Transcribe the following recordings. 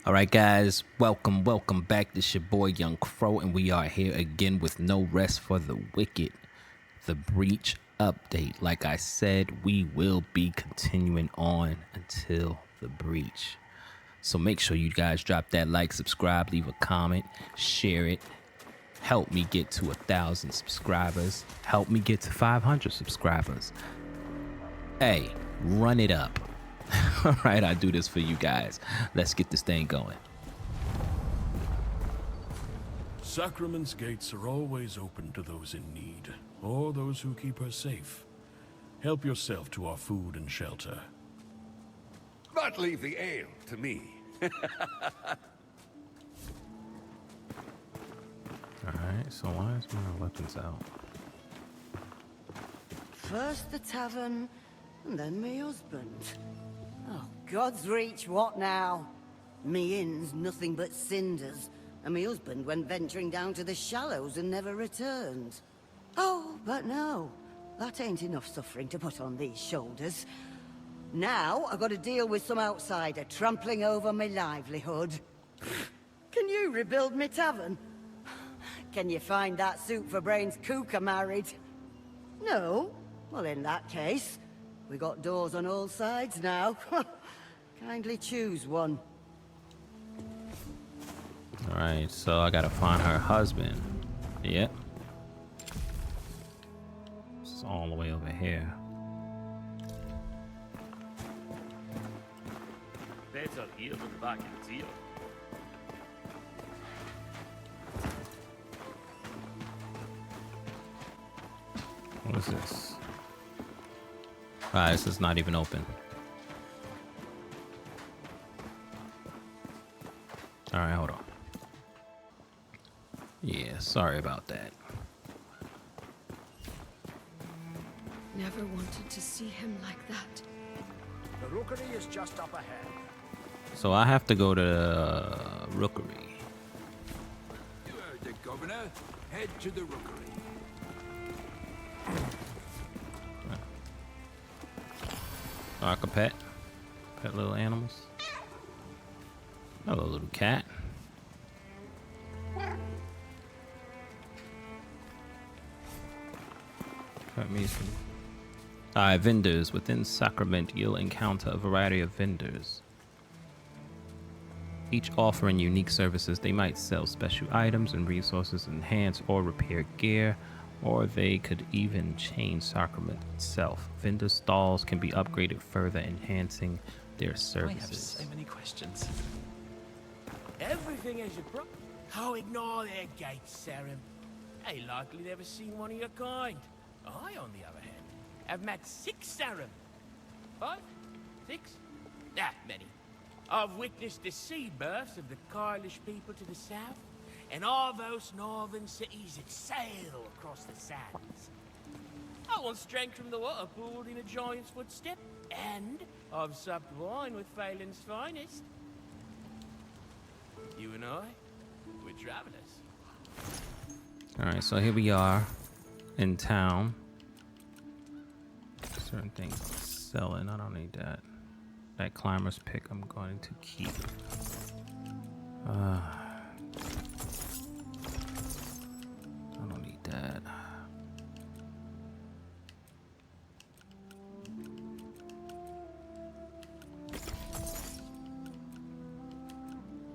All right, guys, welcome back. This your boy Young Crow, and we are here again with no rest for the wicked, the breach update. Like I said, we will be continuing on until the breach. So make sure you guys drop that like, subscribe, leave a comment, share it. Help me get to 1,000 subscribers. Help me get to 500 subscribers. Hey, run it up. All right, I do this for you guys. Let's get this thing going. Sacrament's gates are always open to those in need, or those who keep her safe. Help yourself to our food and shelter. But leave the ale to me. Alright, so why is my weapons out? First the tavern, and then me husband. Oh, God's reach, what now? Me inn's nothing but cinders, and me husband went venturing down to the shallows and never returned. Oh, but no, that ain't enough suffering to put on these shoulders. Now I got to deal with some outsider trampling over my livelihood. Can you rebuild me tavern? Can you find that soup for brains cooker married? No? Well, in that case, we got doors on all sides now. Kindly choose one. Alright, so I gotta find her husband. Yep. It's all the way over here. Better here than back in here. What is this? Ah, this is not even open. Alright, hold on. Yeah, sorry about that. Never wanted to see him like that. The rookery is just up ahead. So I have to go to the rookery. You heard the governor. Head to the rookery. So I can pet little animals. Hello, little cat. Pet me some. Alright, vendors. Within Sacrament, you'll encounter a variety of vendors, each offering unique services. They might sell special items and resources, enhance or repair gear, or they could even change Sacrament itself. Vendor stalls can be upgraded, further enhancing their services. I have so many questions. Everything is a pro. Oh, ignore their gates, Cerim. They likely never seen one of your kind. I, on the other hand, have met 6 Cerim. 5? 6? That many. I've witnessed the sea births of the Carlish people to the south, and all those northern cities that sail across the sands. I once drank from the water pooled in a giant's footstep, and I've supped wine with Phelan's finest. You and I, we're travelers. Alright, so here we are in town. Certain things I'm selling. I don't need that. That climber's pick I'm going to keep. I don't need that.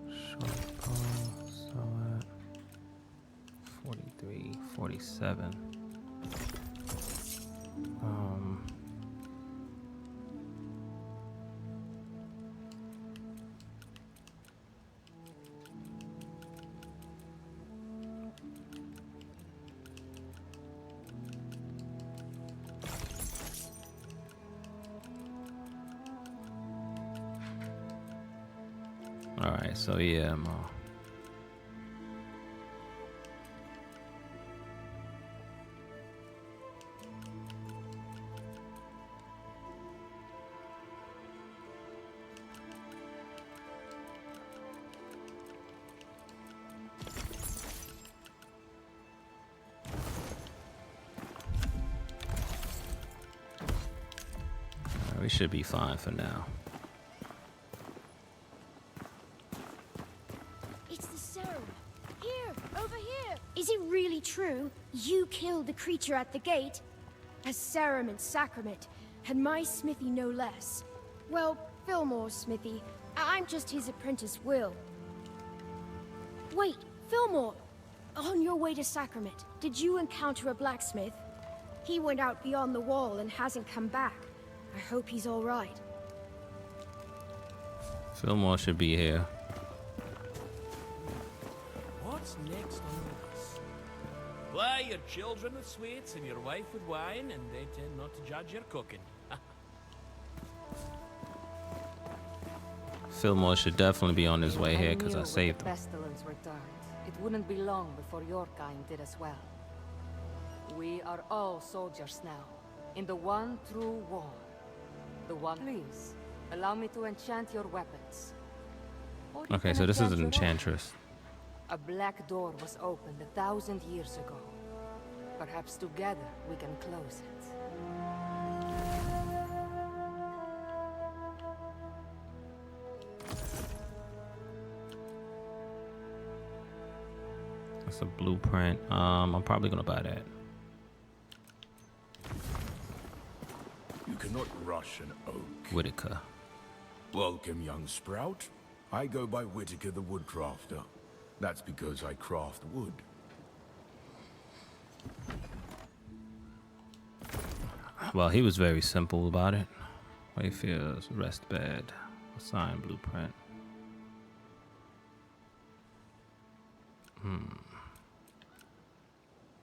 Short bow, sell it. 43, 47. Alright, so yeah, we should be fine for now. Here, over here. Is it really true? You killed the creature at the gate? As Cerim and Sacrament, and my smithy no less. Well, Fillmore's smithy. I'm just his apprentice, Will. Wait, Fillmore! On your way to Sacrament, did you encounter a blacksmith? He went out beyond the wall and hasn't come back. I hope he's all right. Fillmore should be here. What's next on the list? Why, your children with sweets and your wife with wine, and they tend not to judge your cooking. Fillmore should definitely be on his way here because I saved him. Pestilence returned. It wouldn't be long before your kind did as well. We are all soldiers now, in the one true war. The one. Please, allow me to enchant your weapons. Or you Okay, can so this is enchant an your enchantress. A black door was opened 1,000 years ago. Perhaps together we can close it. That's a blueprint. I'm probably gonna buy that. You cannot rush an oak. Whitaker. Welcome, young sprout. I go by Whitaker the Woodcrafter. That's because I craft wood. Well, he was very simple about it. Wayfarer's rest bed. Assign blueprint.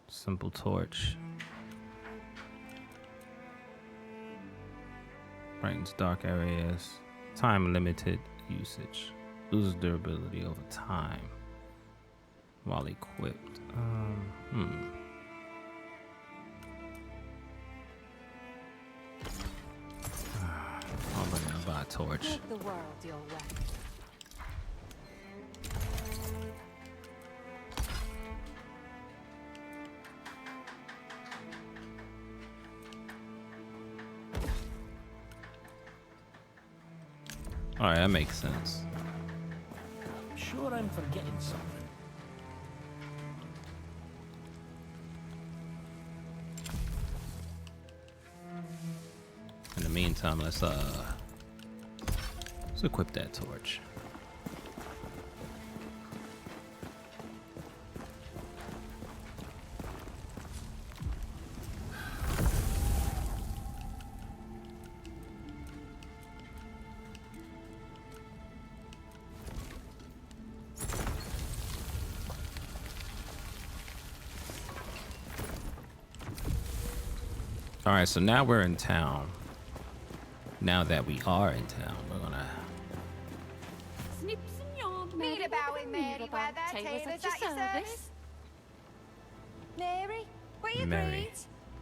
Simple torch. Brightens dark areas. Time limited usage. Loses durability over time. While equipped. I'm gonna buy a torch. Make the world your weapon. Alright, that makes sense. I'm sure I'm forgetting something. In the meantime, let's equip that torch. All right, so now we're in town. Now that we are in town, we're gonna Snips and yarn. Meet about in Mary weather, tailors at your service. Mary, where you Mary. breed?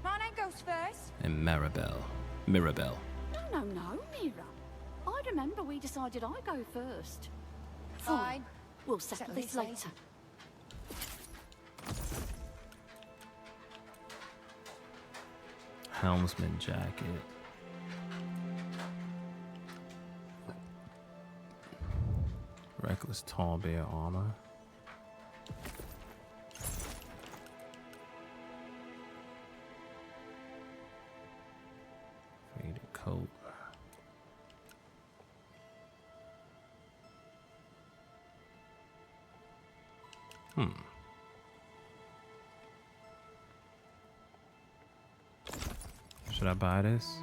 My name goes first. and Mirabelle. Mirabelle. No, Mira. I remember we decided I go first. Fine. We'll settle this later. Helmsman jacket. Reckless tall bear armor. Faded coat. Should I buy this?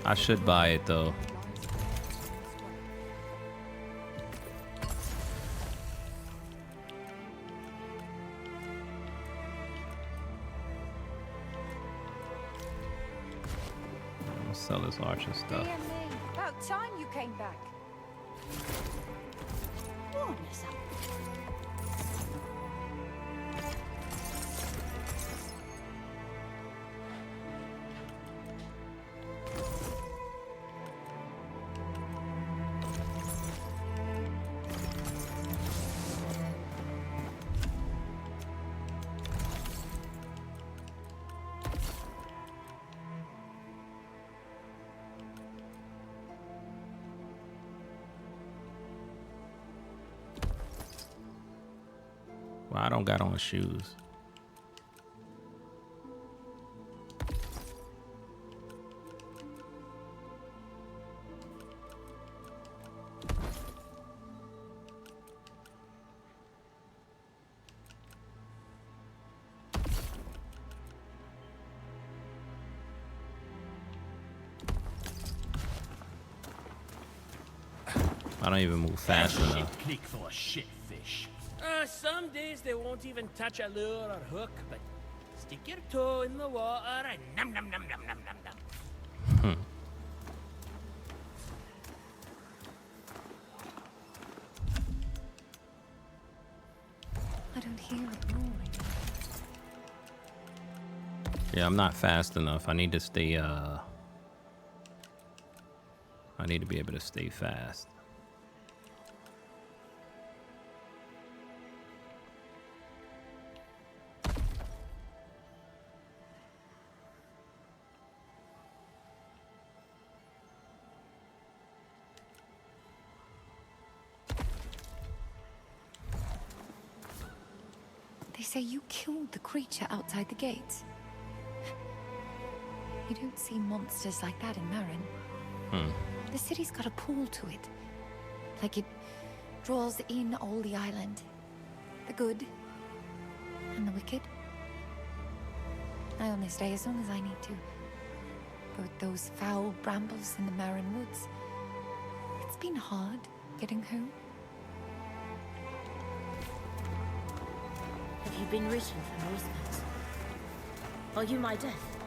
I should buy it though. I'm gonna sell this archer stuff. Dear me, about time you came back. Warm yourself. Well, I don't got on shoes. I don't even move fast enough. Click for a shit fish. Some days they won't even touch a lure or hook, but stick your toe in the water and num num num num num num num. I don't hear it roaring. Yeah, I'm not fast enough. I need to stay, I need to be able to stay fast. They say you killed the creature outside the gates. You don't see monsters like that in Marin. The city's got a pull to it. Like it draws in all the island. The good and the wicked. I only stay as long as I need to. But those foul brambles in the Marin woods. It's been hard getting home. Have you been written from whispers? Are you my death?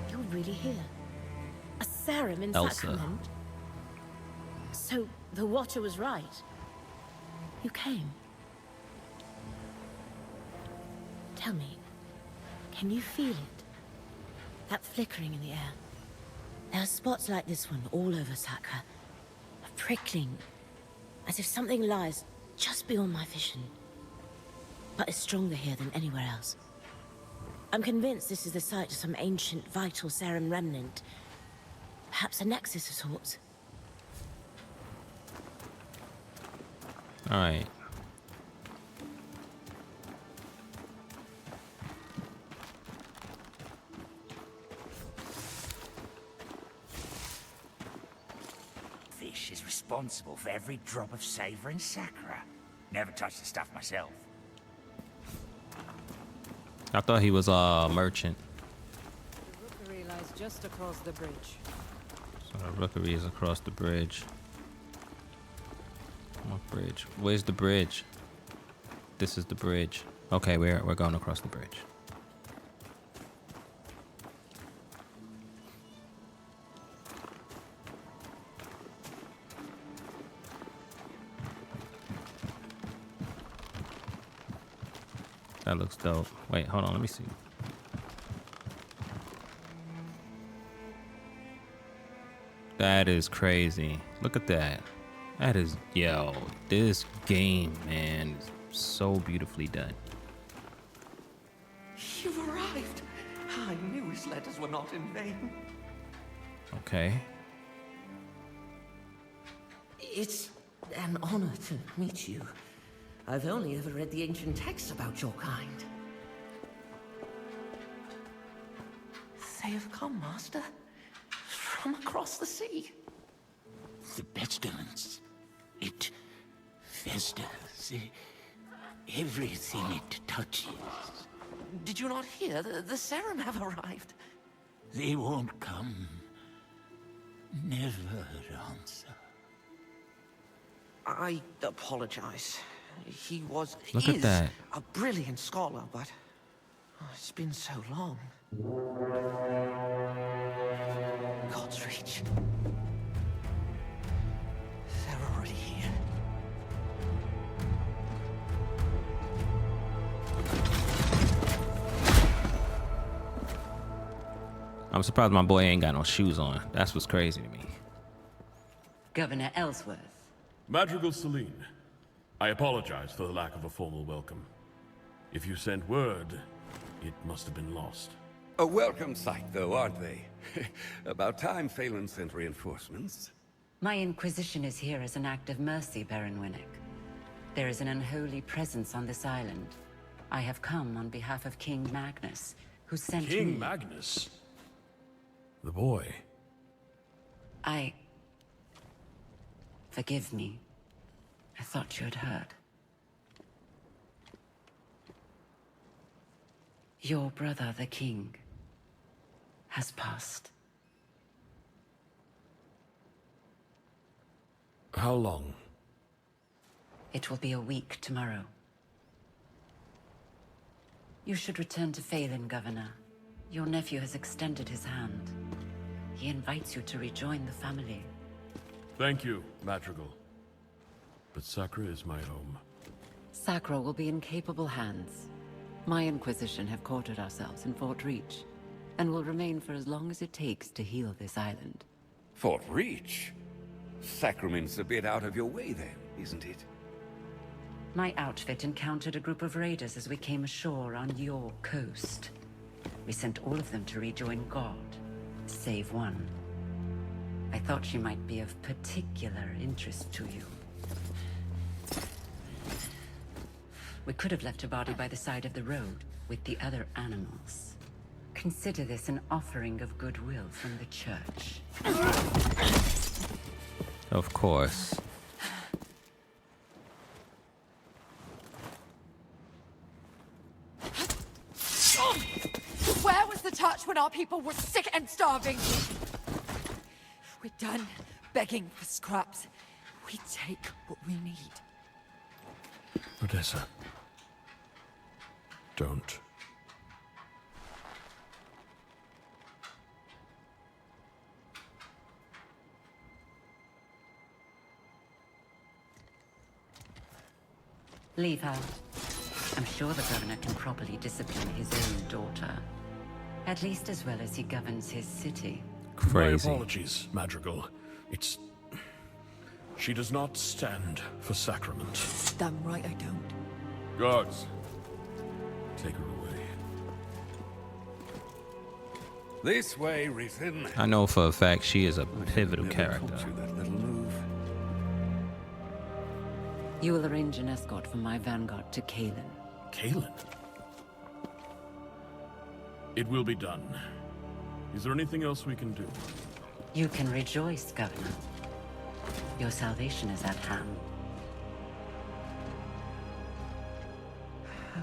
You're really here? A Cerim in Sacrament? So the Watcher was right. You came. Tell me, can you feel it? That flickering in the air? There are spots like this one all over Sacra. A prickling, as if something lies just beyond my vision. But is stronger here than anywhere else. I'm convinced this is the site of some ancient, vital Cerim remnant. Perhaps a nexus of sorts. Alright. Is responsible for every drop of savor in Sacra. Never touched the stuff myself. I thought he was a merchant. The rookery lies just across the bridge. So the rookery is across the bridge. What bridge? Where's the bridge? This is the bridge. Okay, we're going across the bridge. That looks dope. Wait, hold on, let me see. That is crazy. Look at that. That is, yo, this game, man, is so beautifully done. You've arrived. I knew his letters were not in vain. Okay. It's an honor to meet you. I've only ever read the ancient texts about your kind. They have come, Master. From across the sea. The pestilence. It festers. Everything it touches. Did you not hear? The Cerim have arrived. They won't come. Never answer. I apologize. He was Look at that. A brilliant scholar, but it's been so long. God's reach. They're already here. I'm surprised my boy ain't got no shoes on. That's what's crazy to me. Governor Ellsworth. Madrigal Seline. I apologize for the lack of a formal welcome. If you sent word, it must have been lost. A welcome sight, though, aren't they? About time Phelan sent reinforcements. My inquisition is here as an act of mercy, Baron Winnick. There is an unholy presence on this island. I have come on behalf of King Magnus, who sent me... King Magnus? The boy. Forgive me. I thought you had heard. Your brother, the king, has passed. How long? It will be a week tomorrow. You should return to Phelan, Governor. Your nephew has extended his hand. He invites you to rejoin the family. Thank you, Madrigal. But Sacra is my home. Sacra will be in capable hands. My Inquisition have quartered ourselves in Fort Reach, and will remain for as long as it takes to heal this island. Fort Reach? Sacrament's a bit out of your way then, isn't it? My outfit encountered a group of raiders as we came ashore on your coast. We sent all of them to rejoin God, save one. I thought she might be of particular interest to you. We could have left her body by the side of the road with the other animals. Consider this an offering of goodwill from the church. Of course. Where was the touch when our people were sick and starving? We're done begging for scraps. We take what we need. Odessa. Don't. Leave her. I'm sure the governor can properly discipline his own daughter. At least as well as he governs his city. Crazy. My apologies, Madrigal. It's... She does not stand for sacrament. Damn right I don't. Guards, take her away. This way, Risen. I know for a fact she is a pivotal Never character. taught you that little move. You will arrange an escort from my vanguard to Kalen. Kalen? It will be done. Is there anything else we can do? You can rejoice, Governor. Your salvation is at hand.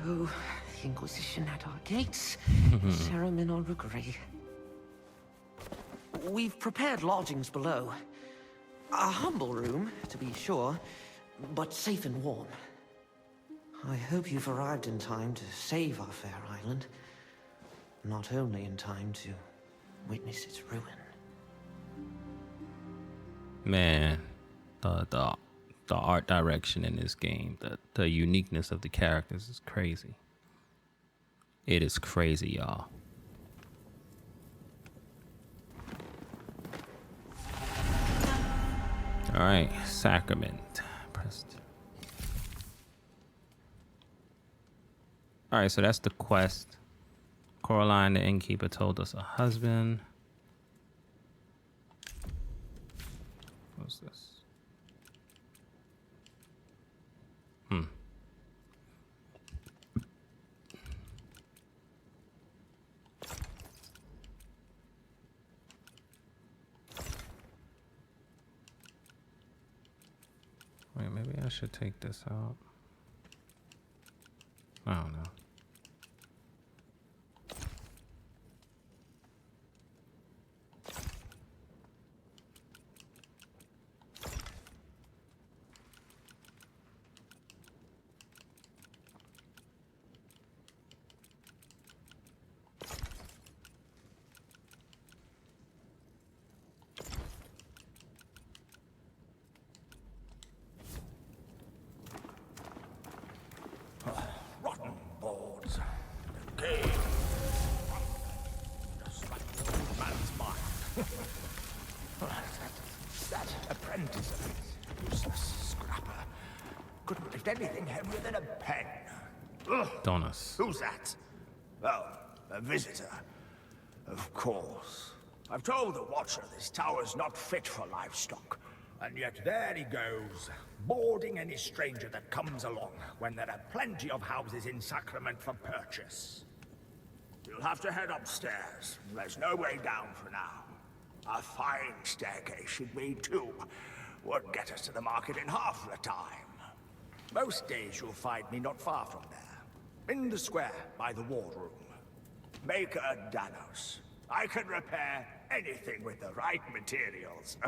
Oh, the Inquisition at our gates. Cerim in our rookery. We've prepared lodgings below. A humble room, to be sure, but safe and warm. I hope you've arrived in time to save our fair island. Not only in time to witness its ruin. Man, the art direction in this game, the uniqueness of the characters is crazy. It is crazy, y'all. All right, Sacrament. All right, so that's the quest. Coraline, the innkeeper, told us a husband. What's this? Wait, maybe I should take this out. I don't know. Rotten boards. Okay. Man's mind. that apprentice of his, useless scrapper, couldn't lift anything heavier than a pen. Ugh. Donuts. Who's that? Oh, a visitor. Of course. I've told the Watcher this tower's not fit for livestock. And yet there he goes, boarding any stranger that comes along, when there are plenty of houses in Sacrament for purchase. You'll have to head upstairs. There's no way down for now. A fine staircase should be, too. Would get us to the market in half the time. Most days you'll find me not far from there. In the square, by the wardroom. Maker Danos. I can repair anything with the right materials.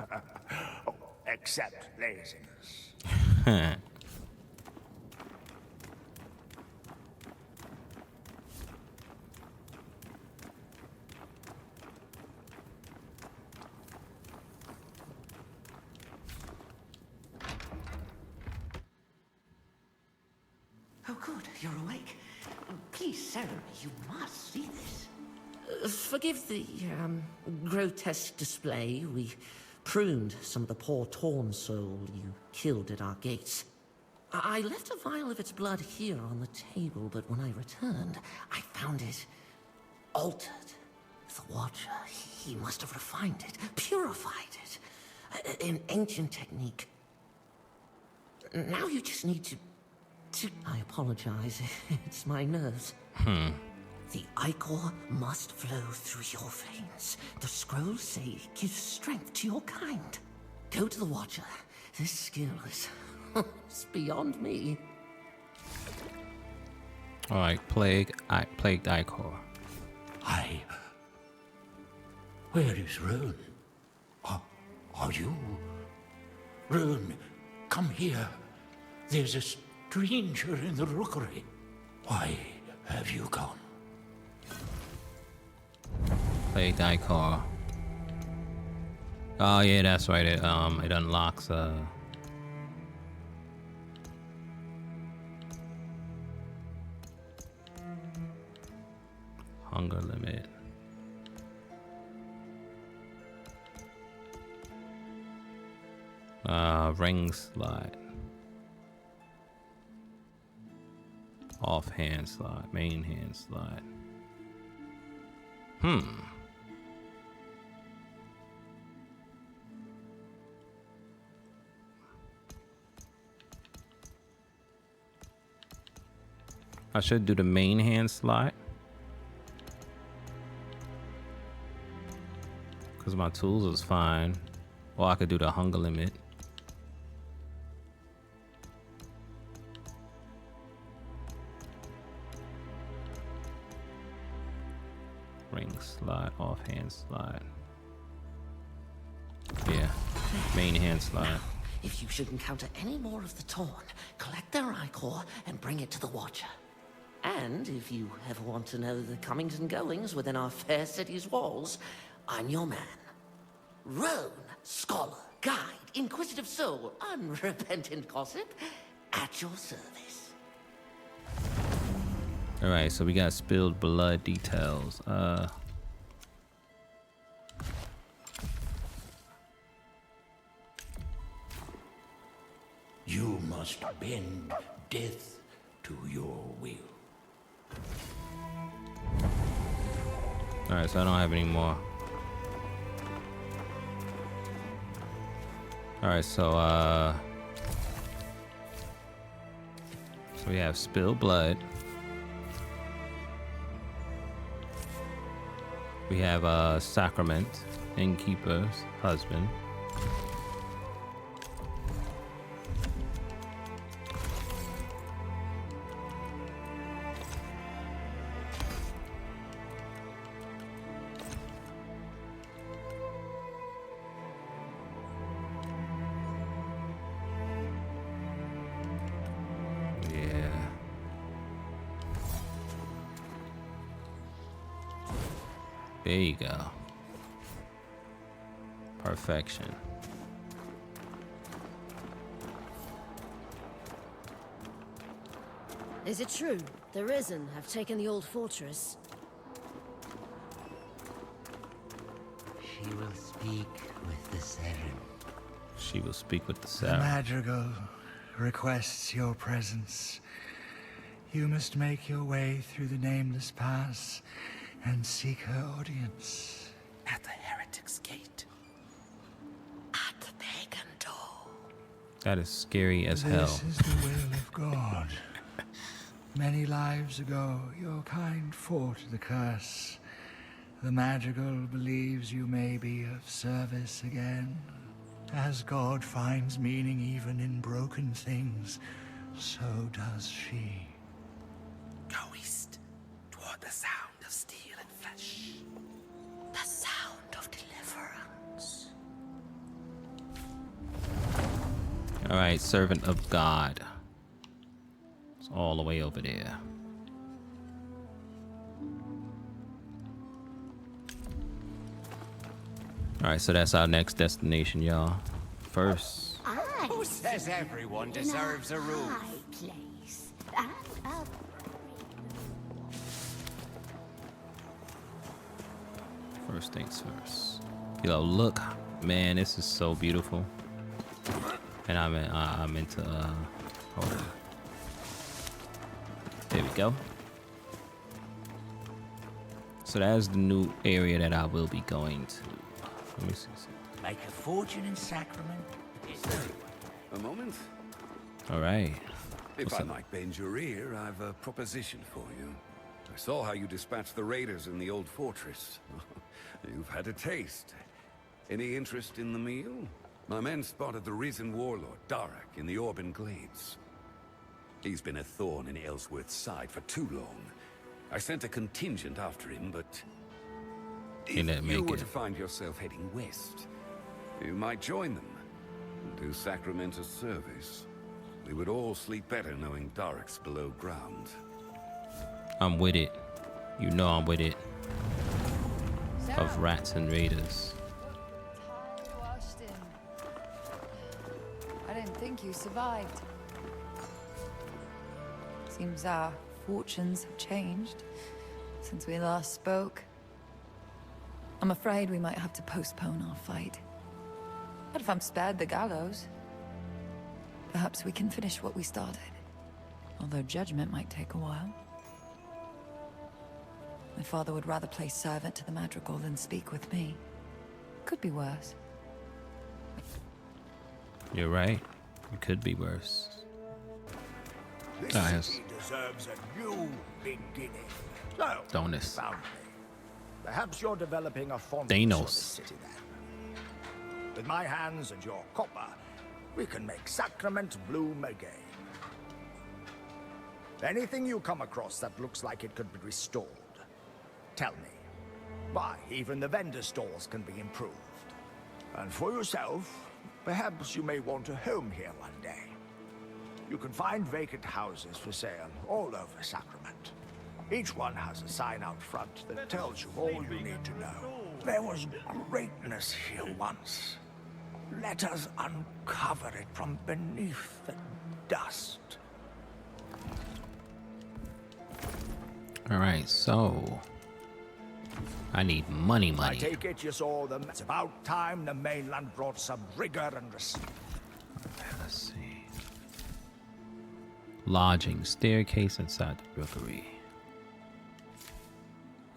Oh, except laziness. Oh, good. You're awake. Please, Cerim, you must see this. Forgive the, grotesque display. We pruned some of the poor torn soul you killed at our gates. I left a vial of its blood here on the table, but when I returned, I found it altered. The Watcher, he must have refined it, purified it. An ancient technique. Now you just need to... I apologize. It's my nerves. The ichor must flow through your veins. The scrolls say it gives strength to your kind. Go to the Watcher. This skill is it's beyond me. Alright, plagued ichor. Where is Rune? Are you? Rune, come here. There's a stranger in the rookery. Why have you gone? Plagued ichor. Oh yeah, that's right. It unlocks hunger limit. Ring slide. Off hand slide. Main hand slide. I should do the main hand slide. Because my tools is fine. Or I could do the hunger limit. Ring slide, off hand slide. Yeah, main hand slide. If you should encounter any more of the Torn, collect their ichor and bring it to the Watcher. And if you ever want to know the comings and goings within our fair city's walls, I'm your man. Roan, scholar, guide, inquisitive soul, unrepentant gossip, at your service. Alright, so we got spilled blood details. You must bend death to your will. Alright, so I don't have any more. Alright, so we have spilled blood. We have Sacrament, innkeeper's husband. There you go. Perfection. Is it true? The Risen have taken the old fortress? She will speak with the Cerim. She will speak with the The Cerim. Madrigal requests your presence. You must make your way through the Nameless Pass and seek her audience. At the heretic's gate. At the pagan door. That is scary as hell. This is the will of God. Many lives ago, your kind fought the curse. The Madrigal believes you may be of service again. As God finds meaning even in broken things, so does she. Go east, toward the sound of steel and flesh. The sound of deliverance. Alright, servant of God. It's all the way over there. Alright, so that's our next destination, y'all. First. Who says everyone deserves a roof? Place. First things first. Yo, look, man, this is so beautiful. And I'm into hold on. There we go. So that's the new area that I will be going to. Let me see. Make a fortune in Sacrament. A moment. All right. If I might bend your ear, I've a proposition for you. I saw how you dispatched the raiders in the old fortress. You've had a taste. Any interest in the meal? My men spotted the risen warlord, Darak, in the Orban Glades. He's been a thorn in Ellsworth's side for too long. I sent a contingent after him, but if you were to find yourself heading west, you might join them and do Sacrament a service. We would all sleep better knowing Darak's below ground. I'm with it. You know I'm with it. Of rats and raiders. I didn't think you survived. Seems our fortunes have changed since we last spoke. I'm afraid we might have to postpone our fight. But if I'm spared the gallows, perhaps we can finish what we started. Although judgment might take a while. My father would rather play servant to the Madrigal than speak with me. Could be worse. You're right. It could be worse. This city deserves a new beginning. So, Donus. found me. Perhaps you're developing a fondness for this Thanos. city then. With my hands and your copper, we can make Sacrament bloom again. Anything you come across that looks like it could be restored, tell me. Why, even the vendor stalls can be improved. And for yourself, perhaps you may want a home here one day. You can find vacant houses for sale all over Sacrament. Each one has a sign out front that tells you all you need to know. There was greatness here once. Let us uncover it from beneath the dust. All right, so I need money. I take it you saw them. It's about time the mainland brought some rigor and respect. Let's see. Lodging, staircase inside the rookery.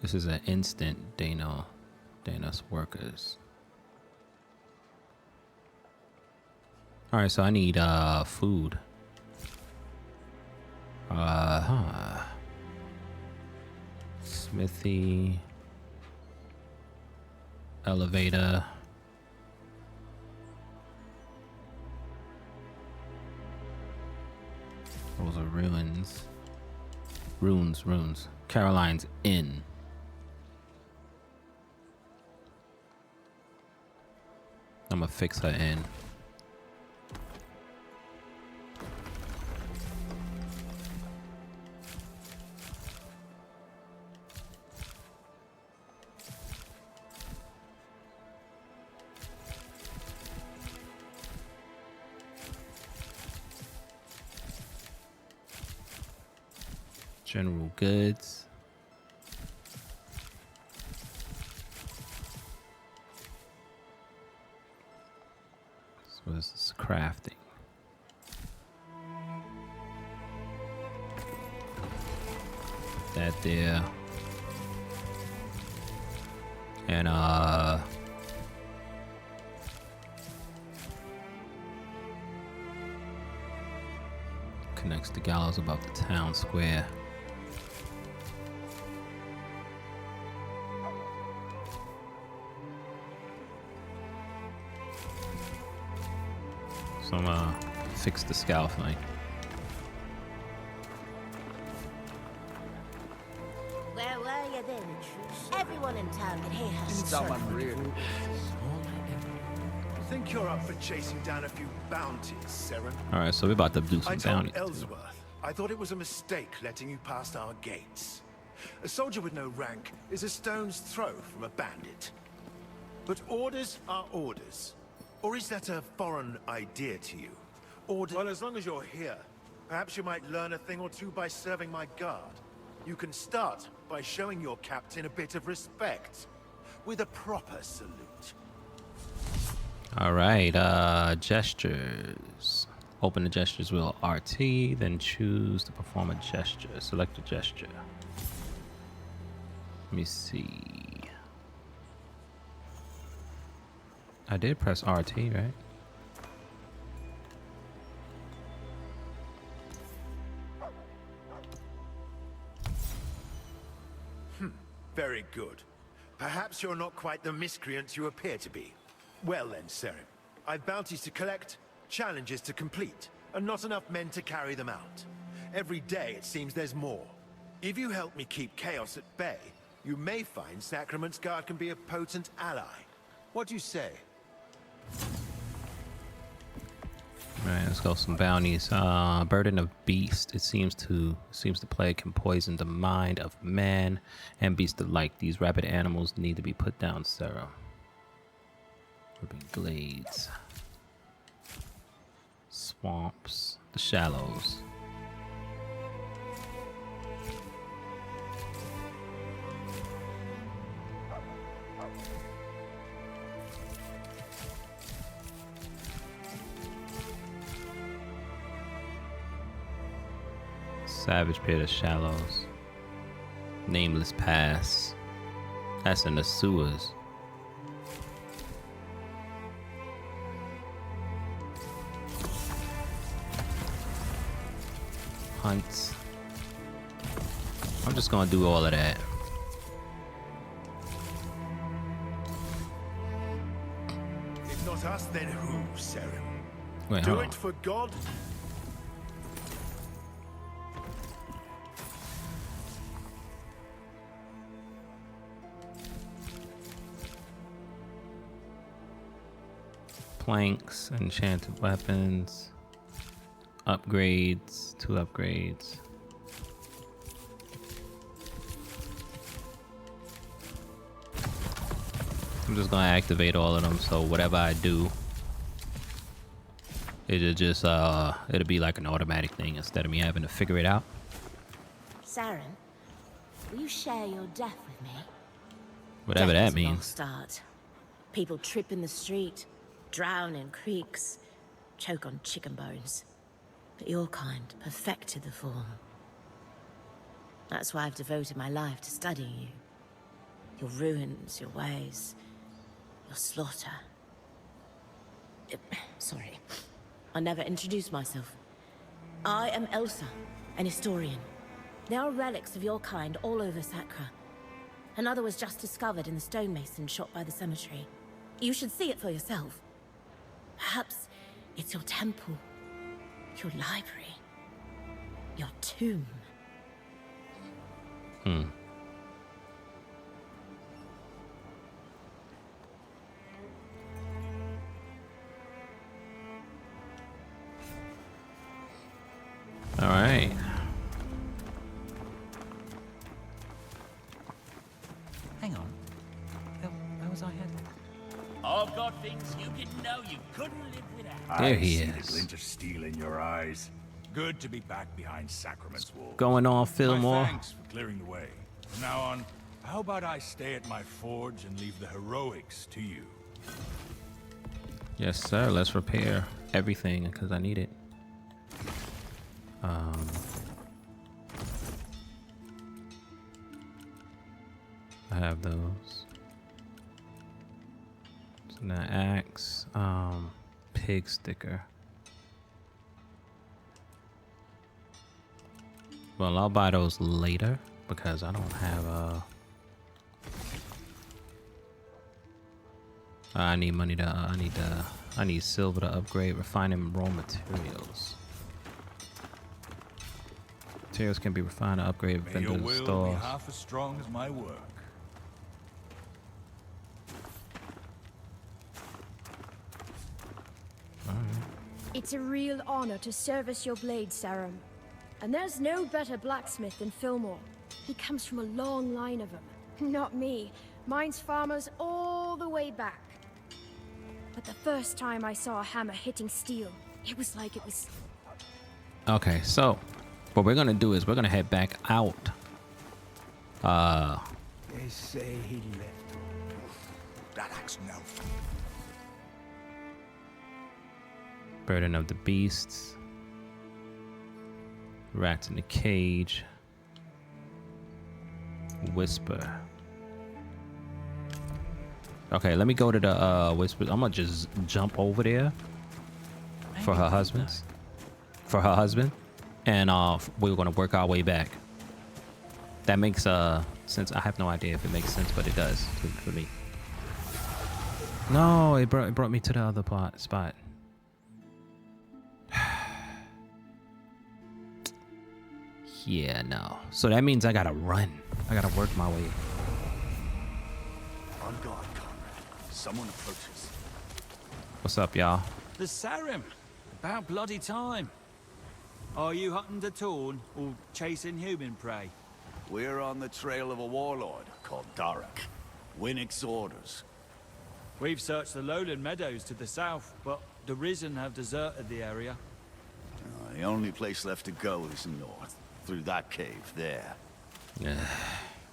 This is an instant Danos workers. All right, so I need food. Smithy, elevator. Those are ruins. Runes. Caroline's Inn. I'm gonna fix her inn. General goods. So this is crafting. That there. And connects the gallows above the town square. So I'm gonna fix the scaffolding. Where were you then? Everyone in town can hear her. Someone really. I think you're up for chasing down a few bounties, Cerim. Alright, so we're about to do some I told bounties. Ellsworth I thought it was a mistake letting you past our gates. A soldier with no rank is a stone's throw from a bandit. But orders are orders. Or is that a foreign idea to you? Well, as long as you're here, perhaps you might learn a thing or two by serving my guard. You can start by showing your captain a bit of respect, with a proper salute. Alright, gestures. Open the gestures wheel RT, then choose to perform a gesture. Select a gesture. Let me see. I did press RT, right? Very good. Perhaps you're not quite the miscreant you appear to be. Well then, Cerim. I've bounties to collect, challenges to complete, and not enough men to carry them out. Every day it seems there's more. If you help me keep chaos at bay, you may find Sacrament's guard can be a potent ally. What do you say? Alright, let's go some bounties. Burden of beast. It seems the plague can poison the mind of man and beast alike. These rabid animals need to be put down, Sarah. Urban glades. Swamps. The shallows. Savage Pit of Shallows. Nameless Pass. That's in the sewers. Hunts. I'm just gonna do all of that. If not us, then who, Cerim? Wait, Do hold it on. for God? Planks, enchanted weapons, upgrades, 2 upgrades. I'm just gonna activate all of them, so whatever I do, it'll just it'll be like an automatic thing instead of me having to figure it out. Cerim, will you share your death with me? Whatever Death that is a means. lost art. People trip in the street, drown in creeks, choke on chicken bones. But your kind perfected the form. That's why I've devoted my life to studying you. Your ruins, your ways, your slaughter. Sorry, I never introduced myself. I am Elsa, an historian. There are relics of your kind all over Sacra. Another was just discovered in the stonemason shot by the cemetery. You should see it for yourself. Perhaps it's your temple, your library, your tomb. All right. Hang on. Where was I headed? I've got things you didn't know you couldn't live without. There he I see the is. glint of steel in your eyes. Good to be back behind Sacrament's walls. Going on, My Fillmore? thanks for clearing the way. From now on, how about I stay at my forge and leave the heroics to you? Yes, sir. Let's repair everything because I need it. I have those. The axe, pig sticker. Well, I'll buy those later because I don't have I need money to I need silver to upgrade refining raw materials. Materials can be refined to upgrade May your vendors' will stores. be half as strong as my work. It's a real honor to service your blade, Cerim. And there's no better blacksmith than Fillmore. He comes from a long line of them. Not me. Mine's farmers all the way back. But the first time I saw a hammer hitting steel, it was like it was... Okay, so what we're gonna do is we're gonna head back out. They say he left. That acts no. Burden of the beasts. Rats in the cage. Whisper. Okay, let me go to the whisper. I'm gonna just jump over there for her husband's. For her husband. And we're gonna work our way back. That makes sense. I have no idea if it makes sense, but it does for me. No, it brought me to the other spot. Yeah, no. So that means I gotta run. I gotta work my way. On guard, Conrad. Someone approaches. What's up, y'all? The Cerim. About bloody time. Are you hunting the Torn or chasing human prey? We're on the trail of a warlord called Darak. Winnick's orders. We've searched the lowland meadows to the south, but the Risen have deserted the area. The only place left to go is north, through that cave there.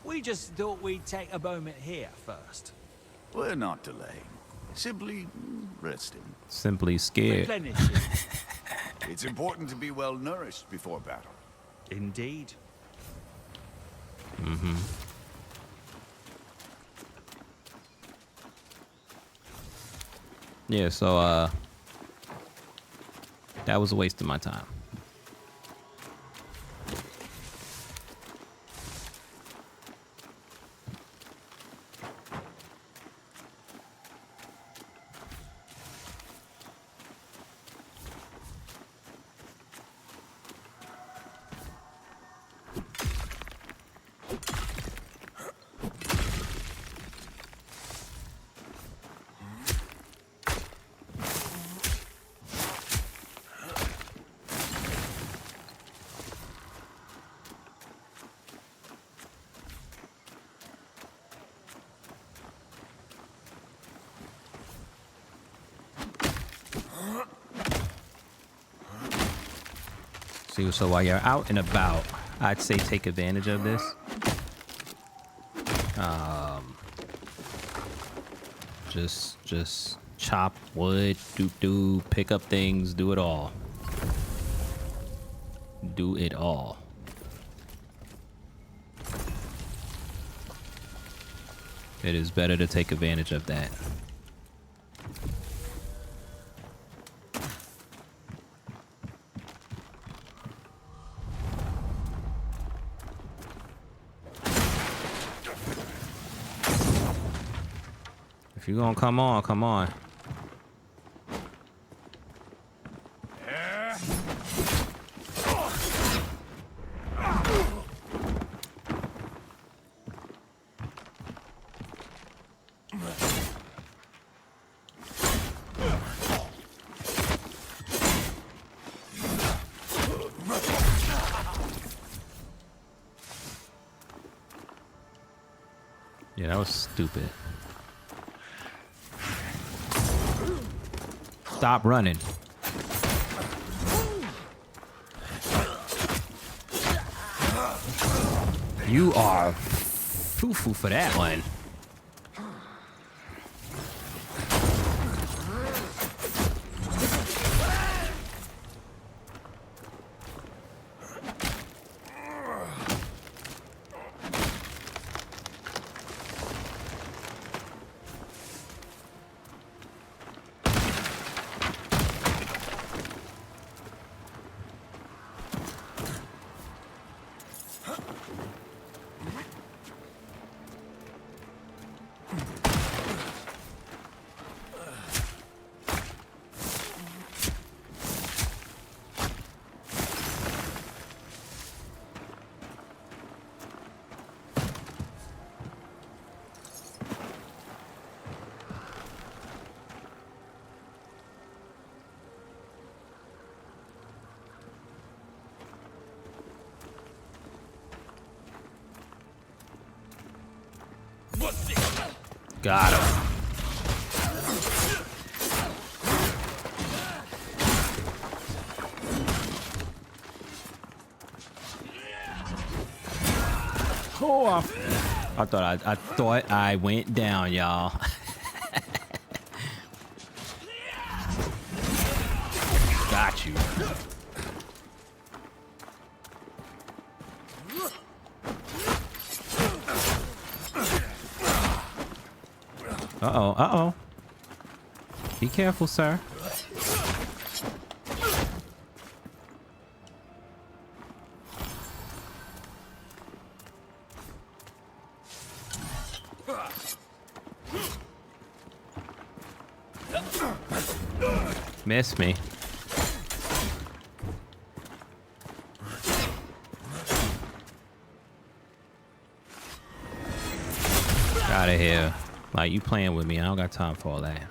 We just thought we'd take a moment here first. We're not delaying. Simply resting. Simply scared. Replenishing. It's important to be well nourished before battle. Indeed. Mm-hmm. Yeah, so that was a waste of my time. So while you're out and about, I'd say take advantage of this. Just chop wood, pick up things, do it all. Do it all. It is better to take advantage of that. If you're gonna come on, come on. Yeah, that was stupid. Stop running. You are foo-foo for that one. Got him. Oh, I thought I went down, y'all. Got you. Uh-oh, uh-oh. Be careful, sir. Miss me. Out of here. Like, you playing with me. I don't got time for all that.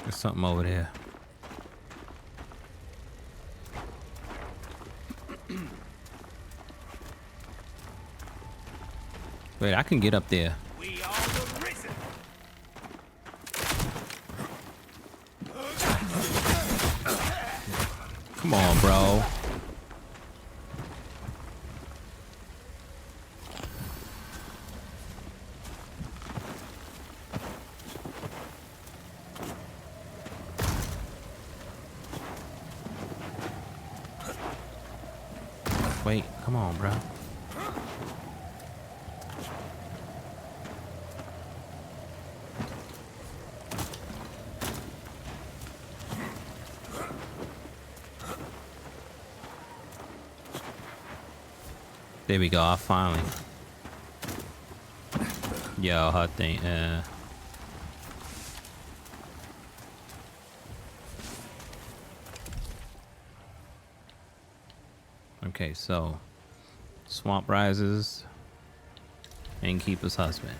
There's something over there. Wait, I can get up there. We are the risen. Come on, bro. Wait, come on, bro. There we go, I finally. Yo, her thing, Okay, so swamp rises, innkeeper's husband.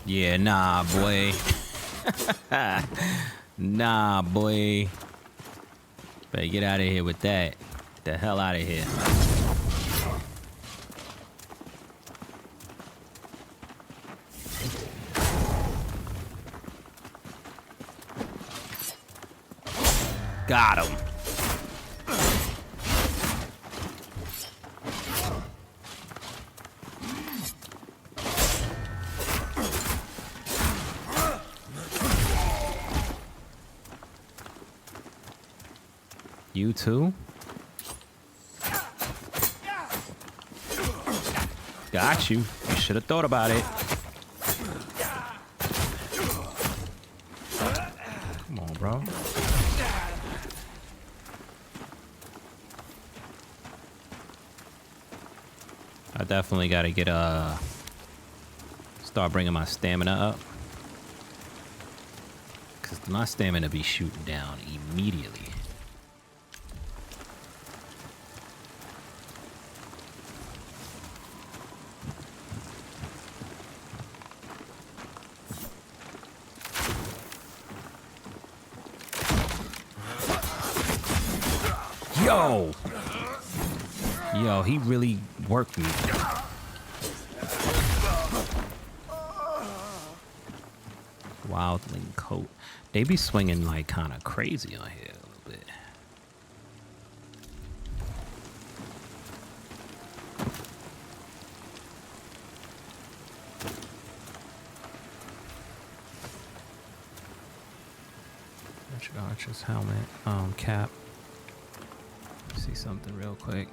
Yeah, nah, boy. Nah, boy. Better get out of here with that. Get the hell out of here. Got him. You too? Got you. You should have thought about it. Come on, bro. I definitely gotta get start bringing my stamina up, cause my stamina be shooting down immediately. Yo, he really worked me. Wildling coat. They be swinging like kind of crazy on here a little bit. Archer's helmet, cap. See something real quick.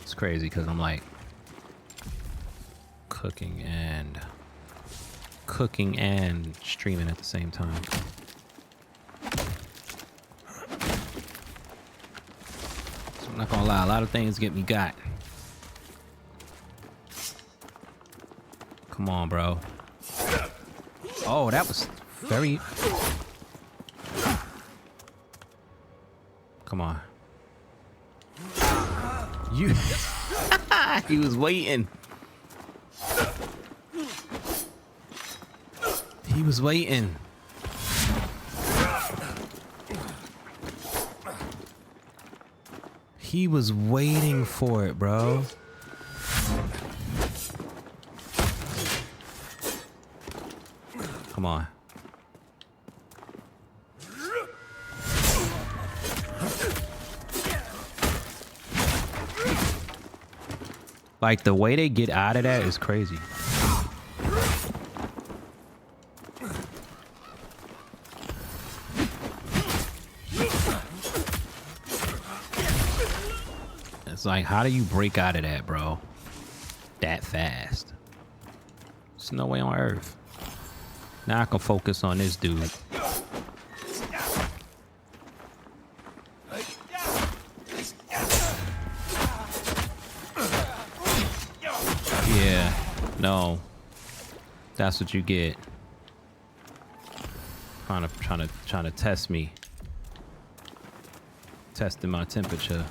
It's crazy because I'm like cooking and streaming at the same time. So I'm not gonna lie, a lot of things get me got. Come on, bro. Oh, that was very... Come on. You... He was waiting. He was waiting. He was waiting for it, bro. Come on. Like, the way they get out of that is crazy. It's like, how do you break out of that, bro? That fast? There's no way on earth. Now I can focus on this dude. Yeah, no. That's what you get. Trying to test me. Testing my temperature.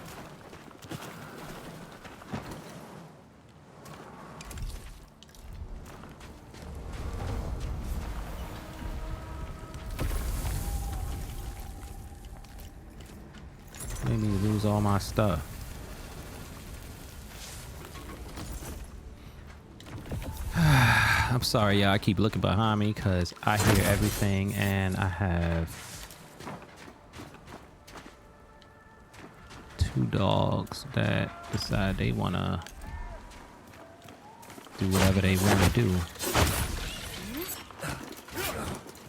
Made me lose all my stuff. I'm sorry, y'all. I keep looking behind me because I hear everything, and I have 2 dogs that decide they want to do whatever they want to do.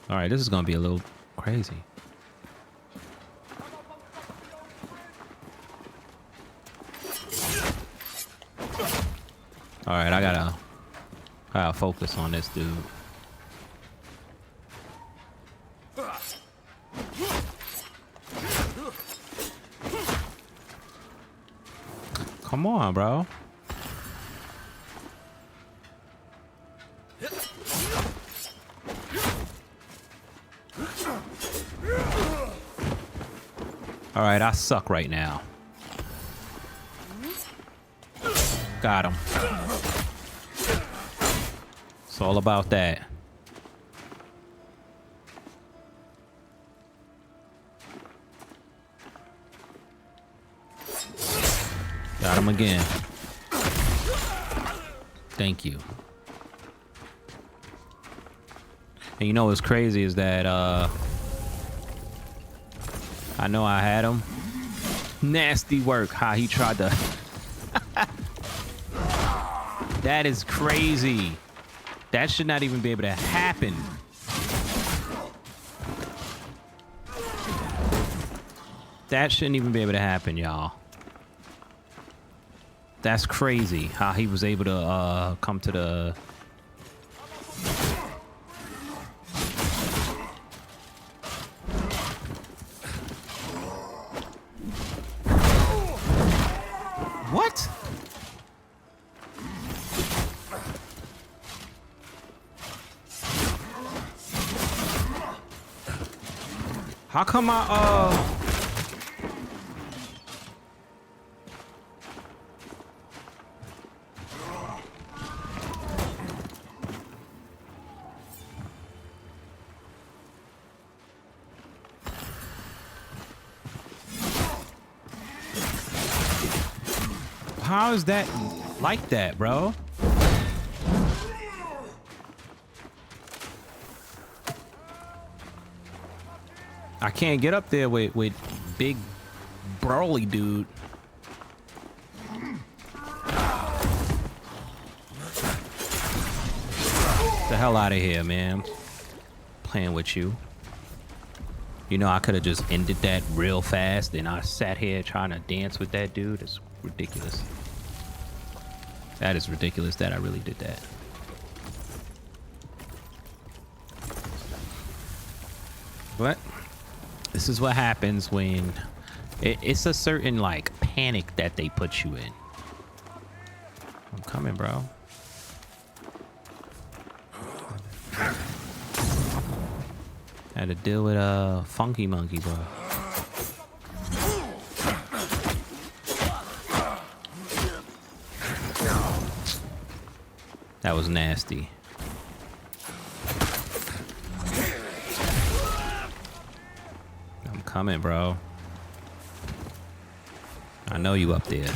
All right, this is going to be a little crazy. All right, I gotta focus on this dude. Come on, bro. All right, I suck right now. Got him. It's all about that. Got him again. Thank you. And you know what's crazy is that I know I had him. Nasty work how he tried to... That is crazy. That should not even be able to happen. That shouldn't even be able to happen, y'all. That's crazy how he was able to come to the... What? How come how is that like that, bro? I can't get up there with big Broly dude. Get the hell out of here, man. Playing with you. You know, I could have just ended that real fast, and I sat here trying to dance with that dude. It's ridiculous. That is ridiculous that I really did that. But this is what happens when it's a certain like panic that they put you in. I'm coming, bro. Had to deal with a funky monkey, bro. That was nasty. I'm coming, bro. I know you up there.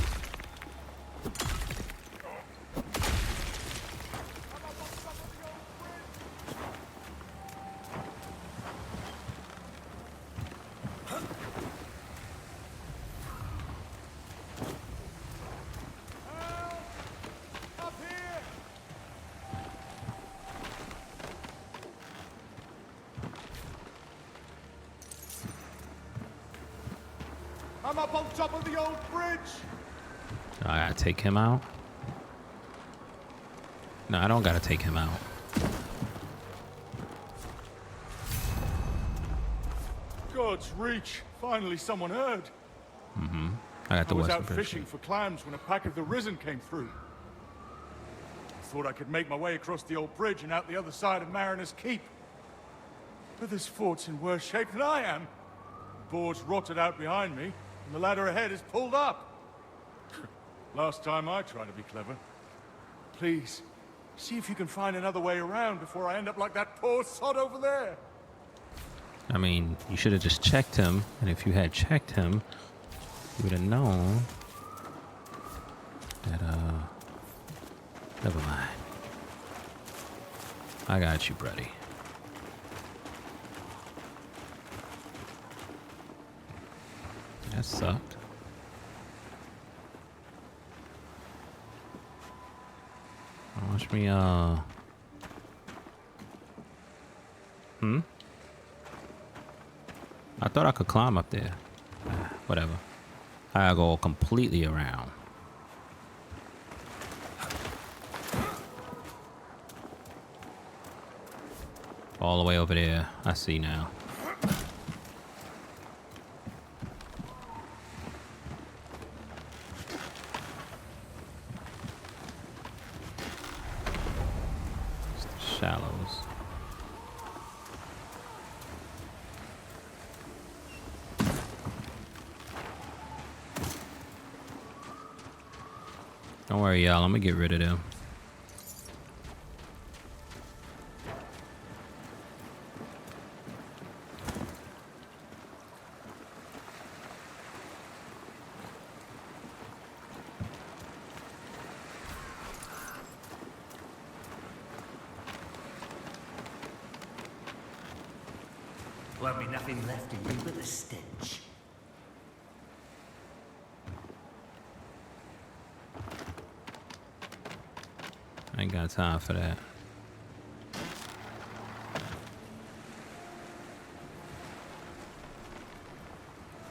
I'm up on top of the old bridge. I gotta take him out. No, I don't gotta take him out. God's reach. Finally, someone heard. Mm-hmm. I got the I was Western out version. fishing for clams when a pack of the Risen came through. I thought I could make my way across the old bridge and out the other side of Mariner's Keep. But this fort's in worse shape than I am. The board's rotted out behind me, and the ladder ahead is pulled up. Last time I tried to be clever. Please, see if you can find another way around before I end up like that poor sod over there. I mean, you should have just checked him, and if you had checked him, you would have known that, never mind. I got you, buddy. That sucked. Watch me, I thought I could climb up there. Whatever. I gotta go completely around. All the way over there. I see now. It's the shallows. Don't worry, y'all. I'm gonna get rid of them. Won't be nothing left in you but the stench. I ain't got time for that.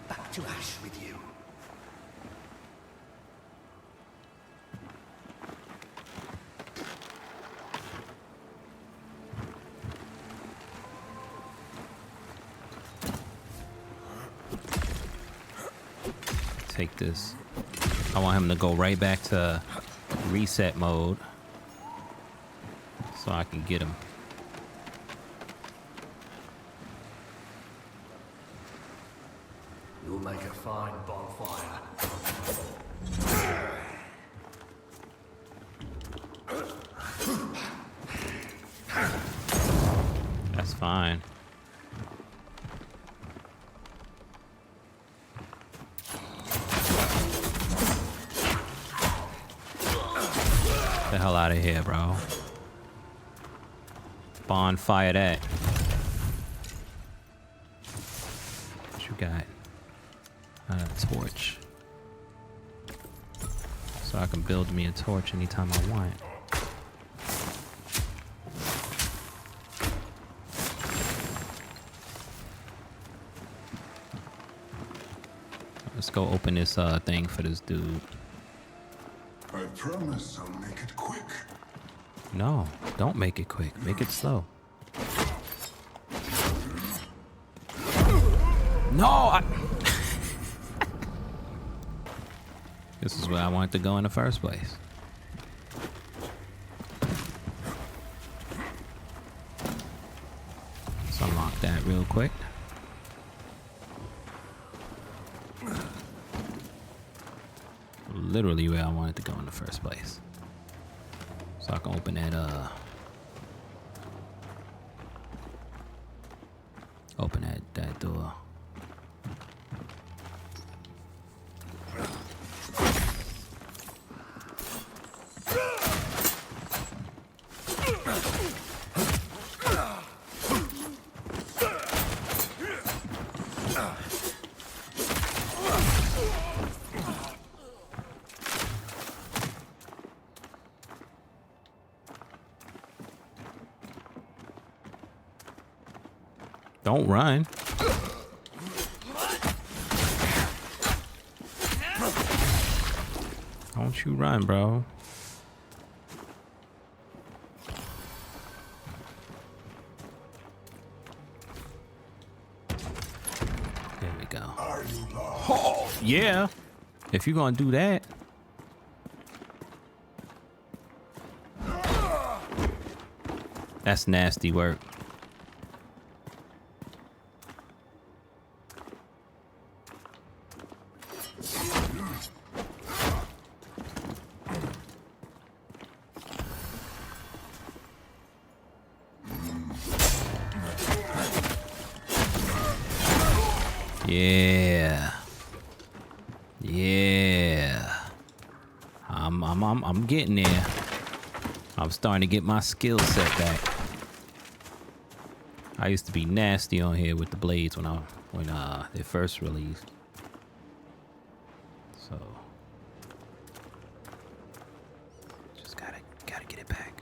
Back to ash with you. take this. I want him to go right back to reset mode so I can get him. You'll make a fine bonfire. That's fine. Get the hell out of here, bro. Bonfire that. What you got? A torch. So I can build me a torch anytime I want. Let's go open this thing for this dude. I promise I'll make it quick. No, don't make it quick. Make it slow. No, This is where I wanted to go in the first place. Let's unlock that real quick. Literally where I wanted to go in the first place. So I can open that that door. Don't run. Don't you run, bro. There we go. Oh, yeah. If you're gonna do that. That's nasty work. Yeah. Yeah. I'm getting there. I'm starting to get my skill set back. I used to be nasty on here with the blades when they first released. So just gotta get it back.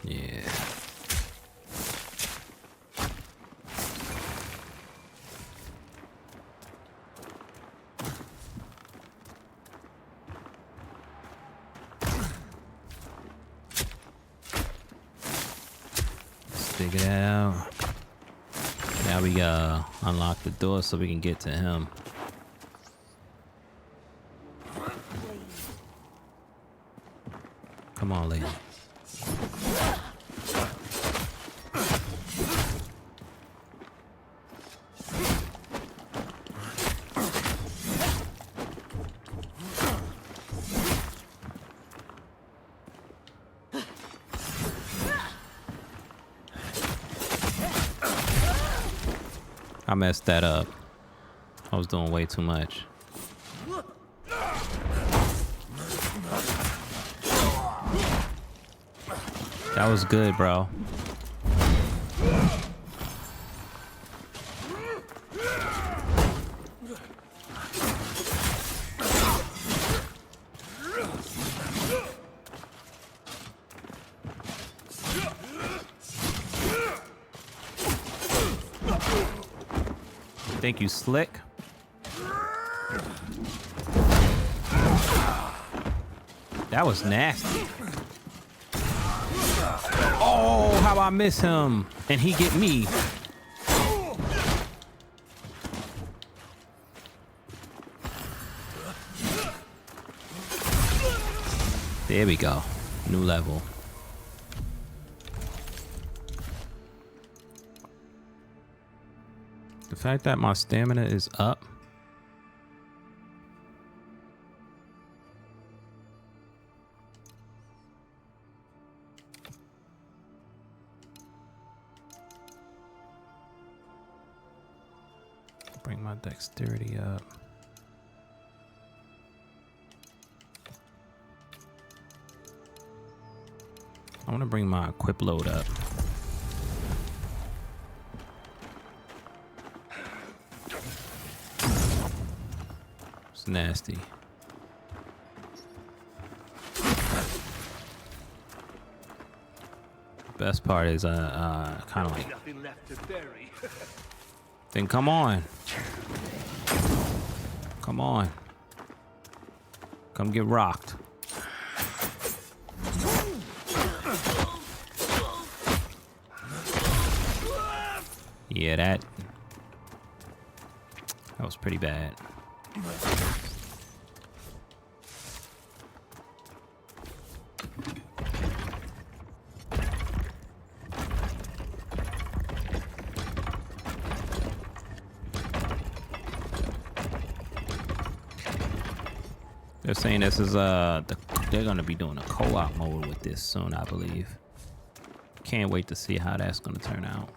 Yeah. Let's figure that out. Now we unlock the door so we can get to him. Come on, lady. I messed that up. I was doing way too much. That was good, bro. Think you slick? That was nasty. Oh, how I miss him. And he get me. There we go. New level. The fact that my stamina is up. Bring my dexterity up. I want to bring my equip load up. It's nasty. Best part is kind of like. Nothing left to bury. Then come on. Come on. Come get rocked. Yeah, that was pretty bad. They're saying this is they're gonna be doing a co-op mode with this soon, I believe. Can't wait to see how that's gonna turn out.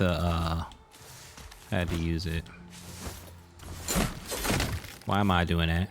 I had to use it. Why am I doing that?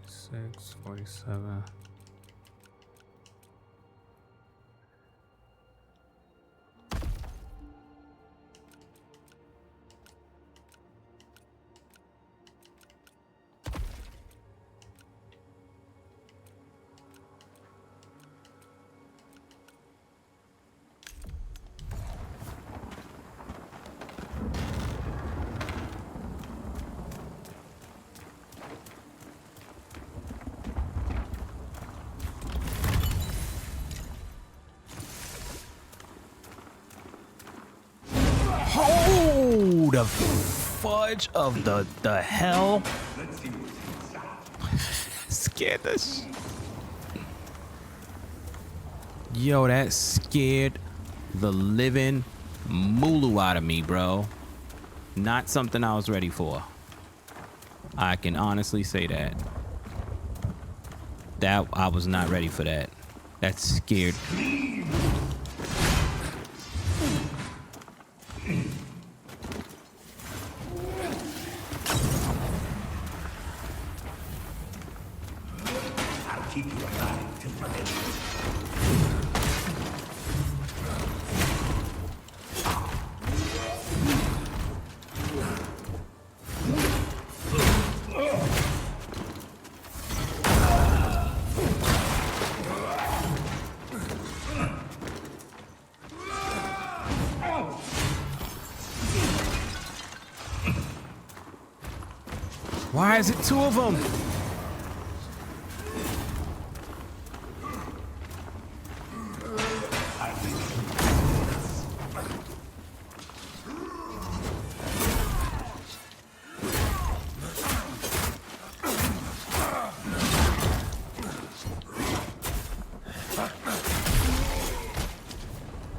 Six, 47. Oh, the fudge of the hell. Scared this. Yo, that scared the living mooloo out of me, bro. Not something I was ready for. I can honestly say that. That I was not ready for that. That scared me. Why is it two of them?